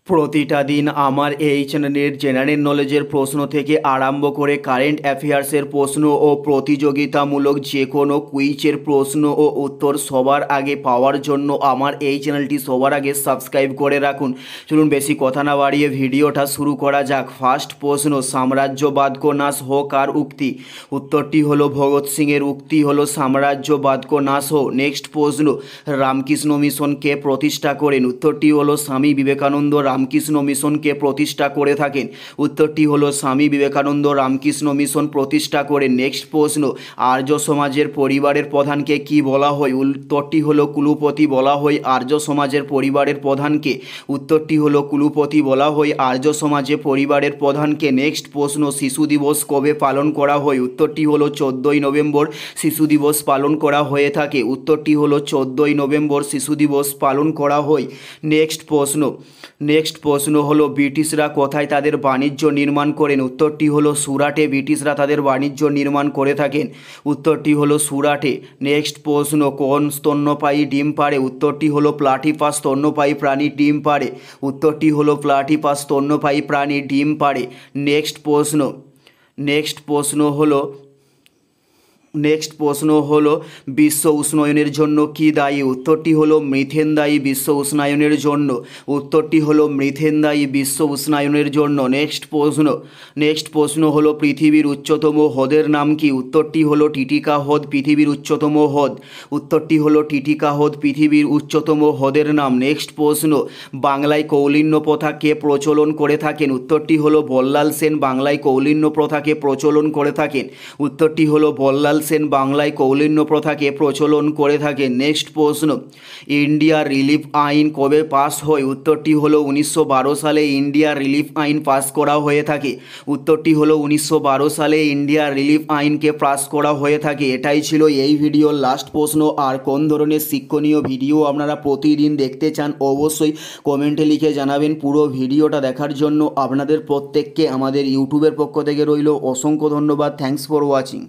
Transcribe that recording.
প্রতিটা দিন আমার এই চ্যানেলের জেনারেল নলেজের প্রশ্ন থেকে আরম্ভ করে কারেন্ট অ্যাফেয়ার্সের প্রশ্ন ও প্রতিযোগিতামূলক যে কোনো কুইজের প্রশ্ন ও উত্তর সবার আগে পাওয়ার জন্য আমার এই চ্যানেলটি সবার আগে সাবস্ক্রাইব করে রাখুন। চলুন বেশি কথা না বাড়িয়ে ভিডিওটা শুরু করা যাক। ফার্স্ট প্রশ্ন, সাম্রাজ্যবাদ কো নাশ হো কার উক্তি? উত্তরটি হলো ভগৎ সিংয়ের উক্তি হলো সাম্রাজ্যবাদ কো নাশ হো। নেক্সট প্রশ্ন, রামকৃষ্ণ মিশন কে প্রতিষ্ঠা করেন? উত্তরটি হলো স্বামী বিবেকানন্দ রামকৃষ্ণ মিশনকে প্রতিষ্ঠা করে থাকেন। উত্তরটি হলো স্বামী বিবেকানন্দ রামকৃষ্ণ মিশন প্রতিষ্ঠা করেন। নেক্সট প্রশ্ন, আর্য সমাজের পরিবারের প্রধানকে কি বলা হয়? উত্তরটি হলো কুলপতি বলা হয় আর্য সমাজের পরিবারের প্রধানকে। উত্তরটি হলো কুলপতি বলা হয় আর্য সমাজে পরিবারের প্রধানকে। নেক্সট প্রশ্ন, শিশু দিবস কবে পালন করা হয়? উত্তরটি হলো 14ই নভেম্বর শিশু দিবস পালন করা হয়ে থাকে। উত্তরটি হলো 14ই নভেম্বর শিশু দিবস পালন করা হয়। নেক্সট প্রশ্ন হলো ব্রিটিশরা কোথায় তাদের বাণিজ্য নির্মাণ করেন? উত্তরটি হলো সুরাটে ব্রিটিশরা তাদের বাণিজ্য নির্মাণ করে থাকেন। উত্তরটি হলো সুরাটে। নেক্সট প্রশ্ন, কোন স্তন্যপায়ী ডিম পাড়ে? উত্তরটি হলো প্লাটিপাস স্তন্যপায়ী প্রাণী ডিম পাড়ে। উত্তরটি হলো প্লাটিপাস স্তন্যপায়ী প্রাণী ডিম পাড়ে। নেক্সট প্রশ্ন হলো বিশ্ব উষ্ণায়নের জন্য কি দায়ী? উত্তরটি হলো মিথেন দায়ী বিশ্ব উষ্ণায়নের জন্য। উত্তরটি হলো মিথেন দায়ী বিশ্ব উষ্ণায়নের জন্য। নেক্সট প্রশ্ন হলো পৃথিবীর উচ্চতম হ্রদের নাম কি? উত্তরটি হলো টিটিকা হ্রদ পৃথিবীর উচ্চতম হ্রদ। উত্তরটি হলো টিটিকা হ্রদ পৃথিবীর উচ্চতম হ্রদের নাম। নেক্সট প্রশ্ন, বাংলায় কৌলিন্য প্রথা কে প্রচলন করে থাকেন? উত্তরটি হলো বল্লাল সেন বাংলায় কৌলিন্য প্রথাকে প্রচলন করে থাকেন। উত্তরটি হলো বল্লাল সেন বাংলায় কৌলিন্য প্রথাকে প্রচলন করে থাকেন। নেক্সট প্রশ্ন, ইন্ডিয়া রিলিফ আইন কবে পাস হয়? উত্তরটি হলো 1912 সালে ইন্ডিয়া রিলিফ আইন পাস করা হয়ে থাকে। উত্তরটি হলো 1912 সালে ইন্ডিয়া রিলিফ আইনকে পাস করা হয়ে থাকে। এটাই ছিল এই ভিডিওর লাস্ট প্রশ্ন। আর কোন ধরনের শিক্ষণীয় ভিডিও আপনারা প্রতিদিন দেখতে চান অবশ্যই কমেন্টে লিখে জানাবেন। পুরো ভিডিওটা দেখার জন্য আপনাদের প্রত্যেককে আমাদের ইউটিউবের পক্ষ থেকে রইল অসংখ্য ধন্যবাদ। Thanks for watching.